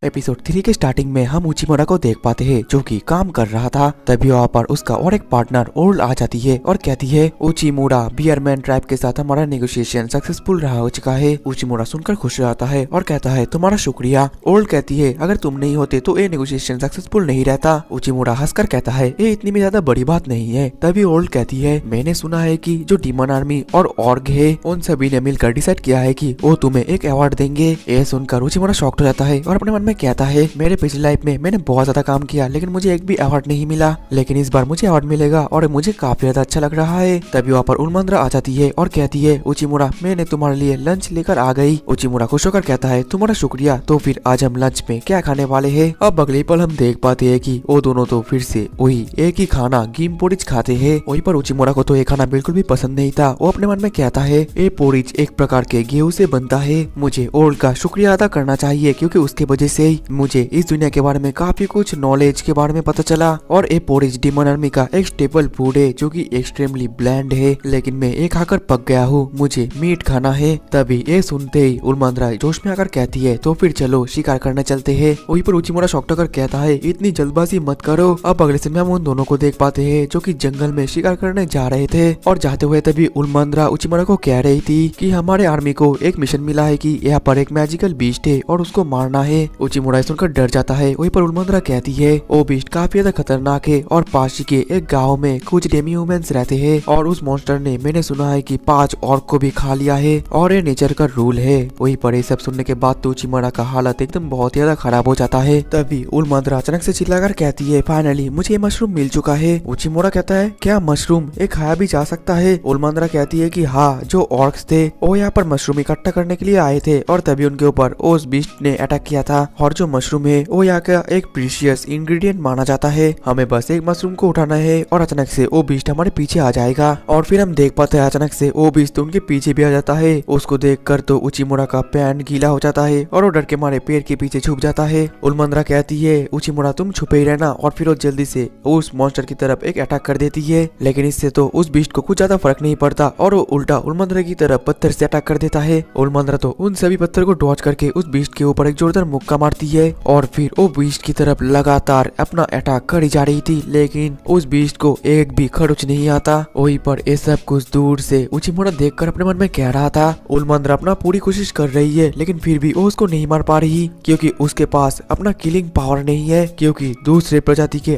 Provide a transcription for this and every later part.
Episode 3 के starting में हम उचिमुरा को देख पाते हैं जो कि काम कर रहा था। तभी वहाँ पर उसका और एक पार्टनर ओल्ड आ जाती है और कहती है उचिमुरा बियरमैन ट्राइब के साथ हमारा नेगोशिएशन सक्सेसफुल रहा हो चुका है। उचिमुरा सुनकर खुश रहता है और कहता है तुम्हारा शुक्रिया। ओल्ड कहती है अगर तुम नहीं होते तो ये नेगोशिएशन सक्सेसफुल नहीं रहता। उचिमुरा हंसकर कहता है ये इतनी भी ज्यादा बड़ी बात नहीं है। तभी ओल्ड कहती है मैंने सुना है कि जो डीमन आर्मी और ऑर्ग है उन सभी ने मिलकर डिसाइड किया है कि वो तुम्हें एक अवार्ड देंगे। ये सुनकर उचिमुरा शॉक्ड हो जाता है और अपने मन में कहता है मेरे पिछली लाइफ में मैंने बहुत ज्यादा काम किया लेकिन मुझे एक भी अवार्ड नहीं मिला, लेकिन इस बार मुझे अवार्ड मिलेगा और मुझे काफी ज्यादा अच्छा लग रहा है। तभी वहाँ पर उलमंद्रा आ जाती है और कहती है उचिमुरा मैंने तुम्हारे लिए लंच लेकर आ गई। उचिमुरा खुश होकर कहता है तुम्हारा शुक्रिया। तो फिर आज हम लंच में क्या खाने वाले हैं? अब अगले पल हम देख पाते हैं कि वो दोनों तो फिर से वही एक ही खाना गिम पोरिज खाते हैं। वहीं पर उचिमुरा को तो ये खाना बिल्कुल भी पसंद नहीं था। वो अपने मन में कहता है ये पोरिज एक प्रकार के गेहूं से बनता है, मुझे ओल्ड का शुक्रिया अदा करना चाहिए क्योंकि उसके वजह से ही मुझे इस दुनिया के बारे में काफी कुछ नॉलेज के बारे में पता चला। और ये पोरिज डीमन आर्मी का एक स्टेपल फूड है जो कि एक्सट्रीमली ब्लैंड है, लेकिन मैं ये खाकर पक गया हूँ, मुझे मीट खाना है। तभी ये सुनते ही उलमंद्रा जोश में आकर कहती है तो फिर चलो शिकार करने चलते हैं। वहीं पर उचिमुरा शॉक्ट होकर कहता है इतनी जल्दबाजी मत करो। अब अगले सीन में हम उन दोनों को देख पाते हैं जो कि जंगल में शिकार करने जा रहे थे और जाते हुए तभी उलमंद्रा उचिमुरा को कह रही थी कि हमारे आर्मी को एक मिशन मिला है कि यहाँ पर एक मैजिकल बीस्ट है और उसको मारना है। उचिमुरा सुनकर डर जाता है। वहीं पर उलमंद्रा कहती है वो बीस्ट काफी ज्यादा खतरनाक है और पास ही के एक गाँव में कुछ डेमी ह्यूमंस रहते हैं और उस मॉन्स्टर ने मैंने सुना है कि 5 ऑर्क को भी खा लिया है और ये नेचर का रूल है। वहीं पर ये सब सुनने के बाद तो उचिमुरा का हालत एकदम बहुत ज्यादा खराब हो जाता है। तभी उलमंद्रा अचानक से चिल्लाकर कहती है फाइनली मुझे ये मशरूम मिल चुका है। उचिमुरा कहता है क्या मशरूम ये खाया भी जा सकता है? उलमंद्रा कहती है कि हाँ, जो ऑर्क्स थे वो यहाँ पर मशरूम इकट्ठा करने के लिए आए थे और तभी उनके ऊपर उस बीस्ट ने अटैक किया था और जो मशरूम है वो यहाँ का एक प्रीशियस इंग्रेडिएंट माना जाता है। हमें बस एक मशरूम को उठाना है और अचानक से वो बीस्ट हमारे पीछे आ जाएगा। और फिर हम देख पाते हैं अचानक से वो बीस्ट उनके पीछे भी आ जाता है। उसको देखकर तो उचिमुरा का पैंट गीला हो जाता है और वो डर के मारे पेड़ के पीछे छुप जाता है। उलमंद्रा कहती है उचिमुरा तुम छुपे ही रहना और फिर वो जल्दी से उस मॉन्स्टर की तरफ एक अटैक कर देती है, लेकिन इससे तो उस बीस्ट को कुछ ज्यादा फर्क नहीं पड़ता और वो उल्टा उलमंद्रा की तरफ पत्थर से अटैक कर देता है। उलमंद्रा तो उन सभी पत्थर को डॉच करके उस बीस्ट के ऊपर एक जोरदार मुक्का मारती है और फिर वो बीस्ट की तरफ लगातार अपना अटैक करी जा रही थी, लेकिन उस बीस्ट को एक भी खरोच नहीं आता। वहीं पर ये सब कुछ दूर से उचिमुरा देखकर अपने मन में कह रहा था उलमंद्रा अपना पूरी कोशिश कर रही है लेकिन फिर भी वो उसको नहीं मार पा रही क्योंकि उसके पास अपना किलिंग पावर नहीं है, क्योंकि दूसरे प्रजाति के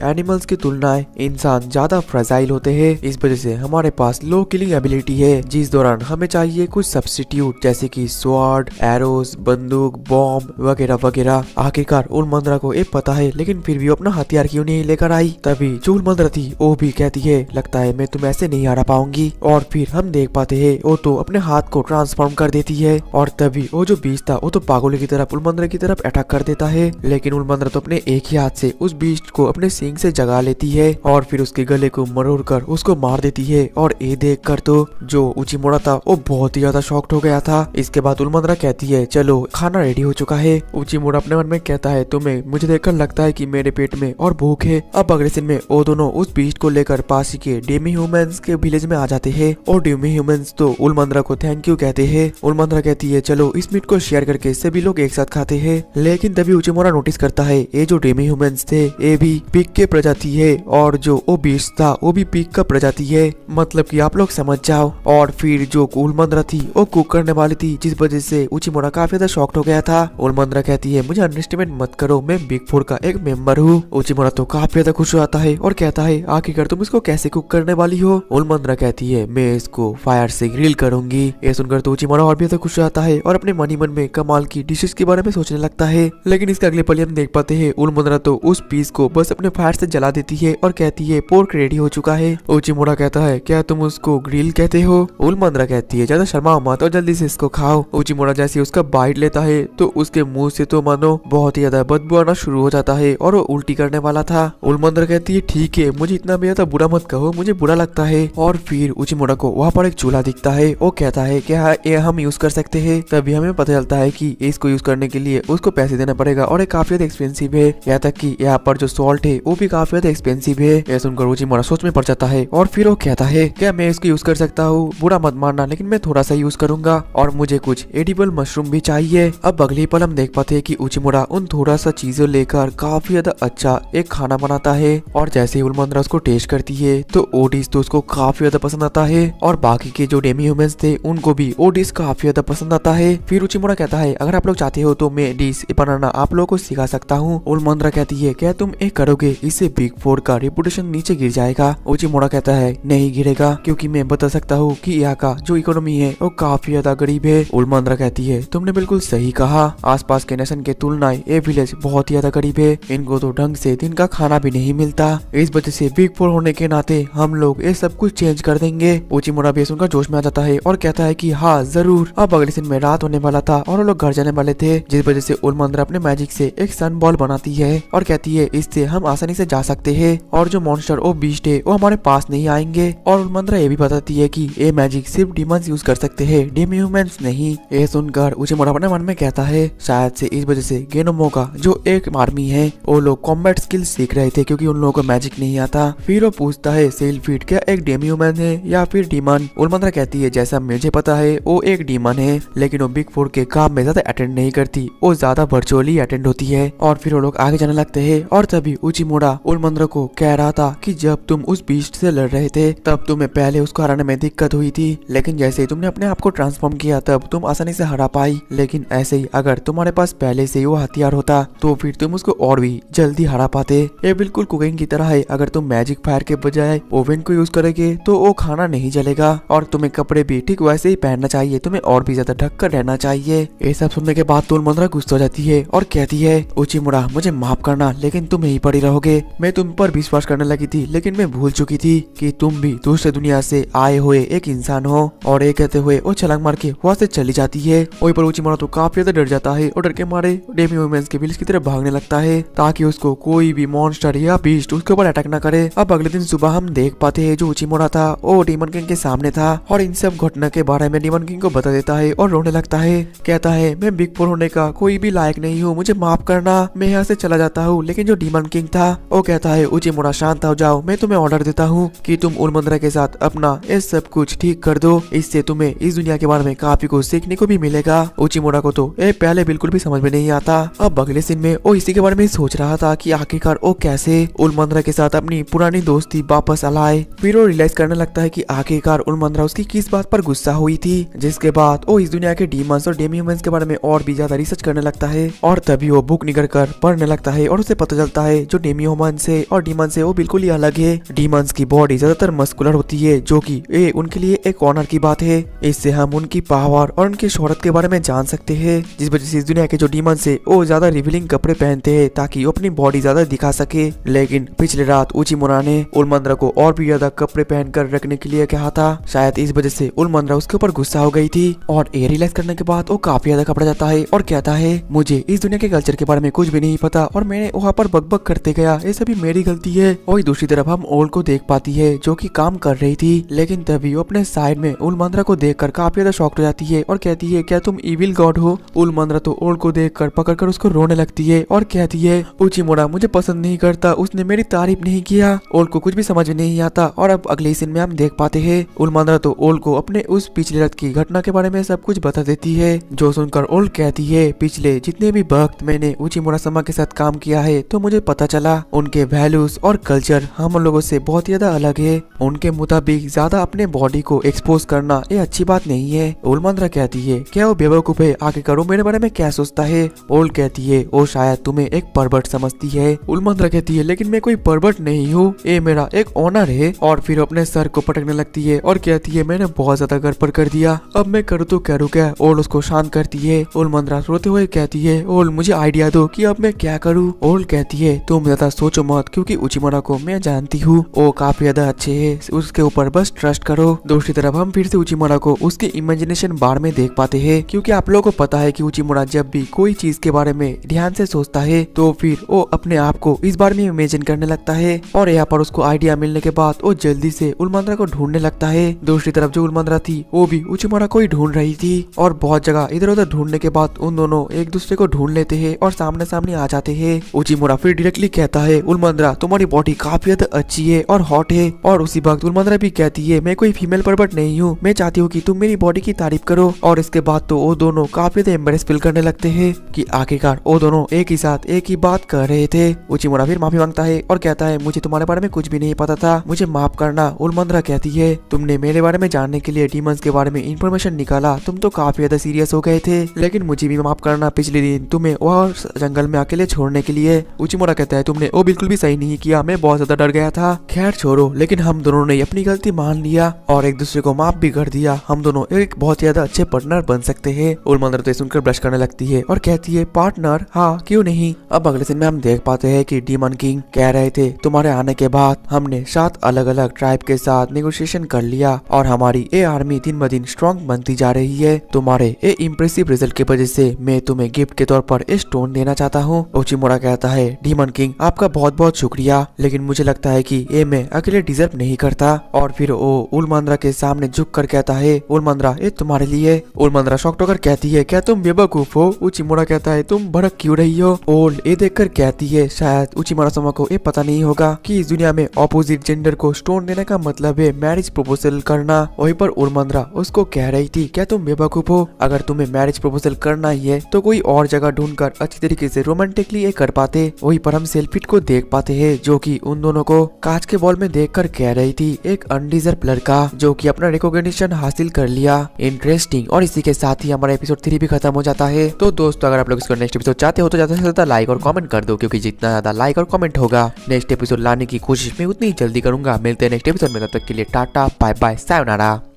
एनिमल्स की तुलनाएं इंसान ज्यादा फ्रेजाइल होते हैं। इस वजह से हमारे पास लो किलिंग एबिलिटी है, जिस दौरान हमें चाहिए कुछ सब्स्टिट्यूट जैसे कि स्वॉर्ड, एरोस, बंदूक, बॉम्ब वगैरह वगैरह। आखिरकार उलमंद्रा को ये पता है लेकिन फिर भी अपना हथियार क्यों नहीं लेकर आई। तभी जो उलमंद्रा थी वो भी कहती है लगता है मैं तुम ऐसे नहीं हरा पाऊंगी। और फिर हम देख पाते हैं वो तो अपने हाथ को ट्रांसफॉर्म कर देती है और तभी वो जो बीस्ट था वो तो पागलों की तरफ उलमंद्रा की तरफ अटैक कर देता है, लेकिन उलमंद्रा तो अपने एक ही हाथ से उस बीस्ट को अपने सींग से जगा लेती है और फिर उसके गले को मरोड़ कर उसको मार देती है। और ये देख कर तो जो उचिमुरा था वो बहुत ही ज्यादा शॉक्ड हो गया था। इसके बाद उलमंद्रा कहती है चलो खाना रेडी हो चुका है। उचिमुरा अपने मन में कहता है तुम्हें मुझे देखकर लगता है कि मेरे पेट में और भूख है। अब अगले सीन में वो दोनों उस बीस्ट को लेकर पास ही के डेमी ह्यूमंस के विलेज में आ जाते हैं और डेमी ह्यूमंस तो उलमंद्रा को थैंक यू कहते हैं। उलमंद्रा कहती है चलो इस मीट को शेयर करके सभी लोग एक साथ खाते हैं, लेकिन तभी उचिमुरा नोटिस करता है ये जो डेमी ह्यूमंस थे ये भी पिग के प्रजाति है और जो वो बीस्ट था वो भी पिग का प्रजाति है, मतलब कि आप लोग समझ जाओ। और फिर जो उलमंद्रा थी वो कुक करने वाली थी, जिस वजह से उचिमुरा काफी ज्यादा शॉक्ड हो गया था। उलमंद्रा कहती है मुझे अंडरस्टिमेट मत करो, मैं बिग फोर का एक मेंबर हूँ। उचिमुरा तो काफी ज्यादा खुश हो जाता है और कहता है आखिरकार तुम इसको कैसे कुक करने वाली हो? उलमंद्रा कहती है मैं इसको फायर से ग्रिल करूंगी। ये सुनकर तो उचिमुरा और भी ज्यादा खुश हो जाता है और अपने मन ही मन में कमाल की डिशेस के बारे में सोचने लगता है। लेकिन इसके अगले पल हम देख पाते हैं उलमंद्रा तो उस पीस को बस अपने फायर से जला देती है और कहती है पोर्क रेडी हो चुका है। उचिमुरा कहता है क्या तुम उसको ग्रिल कहते हो? उलमंद्रा कहती है ज्यादा शर्माओ मत और जल्दी से इसको खाओ। उचिमुरा जैसे उसका बाइट लेता है तो उसके मुंह से तो मानो बहुत ही ज्यादा बदबू आना शुरू हो जाता है और वो उल्टी करने वाला था। उलमंद्रा कहती है ठीक है, मुझे इतना भी ज्यादा बुरा मत कहो, मुझे बुरा लगता है। और फिर उचिमुरा को वहाँ पर एक चूल्हा दिखता है। वो कहता है क्या ये हम यूज कर सकते हैं? तभी हमें पता चलता है कि इसको यूज करने के लिए उसको पैसे देना पड़ेगा और ये काफी ज्यादा एक्सपेंसिव है। यहाँ तक कि यहाँ पर जो सॉल्ट है वो भी काफी ज्यादा एक्सपेंसिव है। यह सुनकर उचिमुरा सोच में पड़ जाता है और फिर वो कहता है क्या मैं इसको यूज कर सकता हूँ? बुरा मत मानना लेकिन मैं थोड़ा सा यूज करूंगा और मुझे कुछ एडिबल मशरूम स्ट्रॉन्ग भी चाहिए। अब अगले पल हम देख पाते हैं कि उचिमुरा उन थोड़ा सा चीजों लेकर काफी ज्यादा अच्छा एक खाना बनाता है और जैसे ही उलमंद्रा उसको टेस्ट करती है तो ओडिस तो उसको काफी ज्यादा पसंद आता है और बाकी के जो डेमी ह्यूमंस थे उनको भी ओडिस काफी ज्यादा पसंद आता है। फिर उचिमुरा कहता है अगर आप लोग चाहते हो तो मैं डिश बनाना आप लोगों को सिखा सकता हूँ। उलमंद्रा कहती है क्या तुम एक करोगे, इससे बिग फोर का रेपुटेशन नीचे गिर जाएगा। उचिमुरा कहता है नहीं गिरेगा क्योंकि मैं बता सकता हूँ कि यहाँ का जो इकोनॉमी है वो काफी ज्यादा गरीब है। उलमंद्रा कहती है तुमने बिल्कुल सही कहा, आसपास के नेशन के तुलनाएं ये विलेज बहुत ही ज्यादा गरीब है, इनको तो ढंग से दिन का खाना भी नहीं मिलता। इस वजह से बिग फोर होने के नाते हम लोग ये सब कुछ चेंज कर देंगे। उचिमुरा भी सुनकर जोश में आ जाता है और कहता है कि हाँ जरूर। अब अगले दिन में रात होने वाला था और वो लोग घर जाने वाले थे, जिस वजह से उलमंद्रा अपने मैजिक से एक सन बॉल बनाती है और कहती है इससे हम आसानी से जा सकते हैं और जो मॉन्स्टर और बीस्ट है वो हमारे पास नहीं आएंगे। और उलमंद्रा ये भी बताती है कि ये मैजिक सिर्फ डीमंस यूज कर सकते हैं, डेमी ह्यूमंस नहीं। ये सुनकर उचिमुरा अपने मन में कहता है शायद से इस वजह से गेनोमो का जो एक आर्मी है वो लोग कॉम्बैट स्किल सीख रहे थे क्योंकि उन लोगों को मैजिक नहीं आता। फिर वो पूछता है सेल्फीड क्या एक डेमी ह्यूमन है या फिर डीमन। उलमंद्रा कहती है जैसा मुझे पता है वो एक डीमन है, लेकिन वो बिग फोर के काम में ज्यादा अटेंड नहीं करती, वो ज्यादा वर्चुअली अटेंड होती है। और फिर वो लोग आगे जाने लगते हैं और तभी उचिमुरा उलमंद्रा को कह रहा था कि जब तुम उस बीस्ट से लड़ रहे थे तब तुम्हें पहले उसको हराने में दिक्कत हुई थी, लेकिन जैसे ही तुमने अपने आप को ट्रांसफॉर्म किया तब तुम आसानी से हरा पाई। लेकिन ऐसे ही अगर तुम्हारे पास पहले से ही वो हथियार होता तो फिर तुम उसको और भी जल्दी हरा पाते। ये बिल्कुल कुकिंग की तरह है, अगर तुम मैजिक फायर के बजाय ओवन को यूज करोगे तो वो खाना नहीं जलेगा और तुम्हें कपड़े भी ठीक वैसे ही पहनना चाहिए, तुम्हें और भी ज्यादा ढक कर रहना चाहिए। ये सब सुनने के बाद तो उलमंद्रा गुस्सा हो जाती है और कहती है उचिमुरा मुझे माफ करना, लेकिन तुम यहीं पड़ी रहोगे। मैं तुम पर विश्वास करने लगी थी लेकिन मैं भूल चुकी थी कि तुम भी दूसरे दुनिया से आए हुए एक इंसान हो। और ये कहते हुए वो छलांग मार के वहाँ से चली जाती है। वहीं पर उचिमुरा तो काफी ज्यादा डर जाता है और डर के मारे डेमी ह्यूमंस के विलेज की तरफ भागने लगता है ताकि उसको कोई भी मॉन्स्टर या बीस्ट उसके ऊपर अटैक न करे। अब अगले दिन सुबह हम देख पाते हैं जो उचिमुरा था वो डीमन किंग के सामने था और इन सब घटना के बारे में डीमन किंग को बता देता है और रोने लगता है। कहता है मैं बिग फोर होने का कोई भी लायक नहीं हूँ, मुझे माफ करना, मैं यहाँ से चला जाता हूँ। लेकिन जो डीमन किंग था वो कहता है उचिमुरा शांत हो जाओ, मैं तुम्हें ऑर्डर देता हूँ कि तुम उलमंद्रा के साथ अपना ये सब कुछ ठीक कर दो, इससे तुम्हें इस दुनिया के बारे में काफी कुछ सीखने को भी मिलेगा। उचिमुरा को तो ये पहले बिल्कुल भी समझ में नहीं आता। अब अगले सीन में वो इसी के बारे में सोच रहा था कि आखिरकार वो कैसे उलमंद्रा के साथ अपनी पुरानी दोस्ती वापस लाए। फिर वो रियलाइज करने लगता है कि आखिरकार उलमंद्रा उसकी किस बात पर गुस्सा हुई थी, जिसके बाद वो इस दुनिया के डीमंस और डेमी ह्यूमंस के बारे में और भी ज्यादा रिसर्च करने लगता है और तभी वो बुक निकाल कर पढ़ने लगता है और उसे पता चलता है जो डेमी ह्यूमंस है और डीमंस है वो बिल्कुल ही अलग है। डीमंस की बॉडी ज्यादातर मस्कुलर होती है जो कि ये उनके लिए एक ऑनर की बात है, इससे हम उनकी पावर और उनकी शोहरत के बारे में जान सकते हैं। जिस वजह से इस दुनिया के जो डीमंस है वो ज्यादा रिवीलिंग कपड़े पहनते हैं ताकि वो अपनी बॉडी ज्यादा दिखा सके। लेकिन पिछले रात उचिमुरा ने उलमंद्रा को और भी ज्यादा कपड़े पहन कर रखने के लिए कहा था, शायद इस वजह से उलमंद्रा उसके ऊपर गुस्सा हो गई थी और ये रियलाइज करने के बाद वो काफी ज्यादा घबरा जाता है और कहता है मुझे इस दुनिया के कल्चर के बारे में कुछ भी नहीं पता और मैंने वहाँ पर बकबक करते गया, ये सभी मेरी गलती है। और दूसरी तरफ हम ओल को देख पाती है जो कि काम कर रही थी, लेकिन तभी वो अपने साइड में उलमंद्रा को देखकर काफी ज्यादा शॉक्ड हो जाती है और कहती है क्या तुम इविल गॉड हो। उलमंद्रा तो ओल को देखकर पकड़कर उसको रोने लगती है और कहती है उचिमुरा मुझे पसंद नहीं करता, उसने मेरी तारीफ नहीं किया। ओल को कुछ भी समझ में नहीं आता। और अब अगले सीन में हम देख पाते हैं उलमंद्रा तो ओल को अपने उस पिछले रात की घटना के बारे में सब कुछ बता देती है, जो सुनकर ओल कहती है पिछले जितने भी वक्त मैंने उचिमुरा समा के साथ काम किया है तो मुझे पता चला उनके वैल्यूज और कल्चर हम लोगों से बहुत ज्यादा अलग है। उनके मुताबिक ज्यादा अपने बॉडी को एक्सपोज करना ये अच्छी बात नहीं है। उलमंद्रा कहती है क्या वो बेवकूफ है, आगे करो मेरे बारे में क्या सोचता है। ओल कहती है वो शायद तुम्हें एक परवर्ट समझती है। उलमंद्रा कहती है लेकिन मैं कोई परवर्ट नहीं हूँ, ये मेरा एक ऑनर है। और फिर अपने सर को पटकने लगती है और कहती है मैंने बहुत ज्यादा गड़बड़ कर दिया, अब मैं करूँ तो करूँ क्या। ओल उसको शांत करती है। उलमंद्रा रोते हुए कहती है ओल मुझे आइडिया दो कि अब मैं क्या करूँ। ओल कहती है तुम ज्यादा सोचो मत क्योंकि उचिमुरा को मैं जानती हूँ, वो काफी ज्यादा अच्छे है, उसके ऊपर बस ट्रस्ट करो। दूसरी तरफ हम फिर से उचिमुरा को उसके इमेजिनेशन बार में देख पाते हैं क्योंकि आप लोगों को पता है कि उचिमुरा जब भी कोई चीज के बारे में ध्यान से सोचता है तो फिर वो अपने आप को इस बारे में इमेजिन करने लगता है और यहाँ पर उसको आइडिया मिलने के बाद वो जल्दी से उलमंद्रा को ढूंढने लगता है। दूसरी तरफ जो उलमंद्रा थी वो भी उचिमुरा को ही ढूंढ रही थी और बहुत जगह इधर उधर ढूंढने के बाद उन दोनों एक दूसरे को ढूंढ लेते हैं और सामने सामने आ जाते हैं। उचिमुरा फिर डायरेक्टली कहता है उलमंद्रा तुम्हारी बॉडी काफी ज्यादा अच्छी है और हॉट है। और उसी वक्त उलमंद्रा भी कहती है मैं कोई फीमेल परवर्ट नहीं हूँ, मैं चाहती हूँ कि तुम मेरी बॉडी की तारीफ करो। और इसके बाद तो वो दोनों काफी ज्यादा एम्बेरेस फील करने लगते हैं कि आखिरकार वो दोनों एक ही साथ एक ही बात कर रहे थे। उचिमुरा फिर माफी मांगता है और कहता है मुझे तुम्हारे बारे में कुछ भी नहीं पता था, मुझे माफ करना। उलमंद्रा कहती है तुमने मेरे बारे में जानने के लिए डीमंस के बारे में इंफॉर्मेशन निकाला, तुम तो काफी ज्यादा सीरियस हो गए थे, लेकिन मुझे भी माफ करना पिछले दिन तुम्हें और जंगल में अकेले छोड़ने के लिए। उचिमुरा कहता है तुमने वो बिल्कुल भी सही नहीं किया, मैं बहुत ज्यादा डर गया था। खैर छोड़ो, लेकिन हम दोनों ने अपनी गलती मान लिया और एक दूसरे को माफ भी कर दिया, हम दोनों एक बहुत ज्यादा अच्छे पार्टनर बन सकते हैं। उलमंद्रा तो सुनकर ब्लश करने लगती है और कहती है पार्टनर, हाँ क्यों नहीं। अब अगले दिन में हम देख पाते हैं कि डीमन किंग कह रहे थे तुम्हारे आने के बाद हमने 7 अलग अलग ट्राइब के साथ नेगोशिएशन कर लिया और हमारी ये आर्मी दिन ब दिन स्ट्रॉन्ग बनती जा रही है। तुम्हारे ये इम्प्रेसिव रिजल्ट की वजह से मैं तुम्हें गिफ्ट के तौर पर स्टोन देना चाहता हूँ। उचिमुरा कहता है डीमन किंग आपका बहुत बहुत शुक्रिया, लेकिन मुझे लगता है कि ये मैं अकेले डिजर्व नहीं करता। और फिर वो उलमंद्रा के सामने झुक कर कहता है उलमंद्रा ये तुम्हारे लिए। उलमंद्रा शॉक्ट होकर कहती है क्या तुम बेवकूफ हो। उचिमुरा कहता है तुम भड़क क्यों रही हो। ओल ये देखकर कहती है शायद उचिमुरा समूह को ये पता नहीं होगा कि इस दुनिया में ऑपोजिट जेंडर को स्टोन देने का मतलब है मैरिज प्रपोजल करना। वहीं पर उलमंद्रा उसको कह रही थी क्या तुम बेवकूफ हो, अगर तुम्हें मैरिज प्रपोजल करना ही है तो कोई और जगह ढूंढकर अच्छी तरीके से रोमांटिकली ये कर पाते। वहीं पर हम सेल्फिट को देख पाते हैं जो कि उन दोनों को कांच के बॉल में देखकर कह रही थी एक अनडिजर्व लड़का जो कि अपना रिकॉग्निशन हासिल कर लिया। इंटरेस्टिंग। और इसी के साथ ही हमारा एपिसोड 3 भी खत्म हो जाता है। तो दोस्तों अगर आप लोग इसको नेक्स्ट एपिसोड चाहते हो तो ज्यादा से ज्यादा लाइक और कमेंट कर दो, क्योंकि जितना ज्यादा लाइक और कमेंट होगा नेक्स्ट एपिसोड लाने की कोशिश में उतनी जल्दी करूंगा। मिलते हैं नेक्स्ट एपिसोड में, तब तक के लिए टाटा बाय बाय सायोनारा।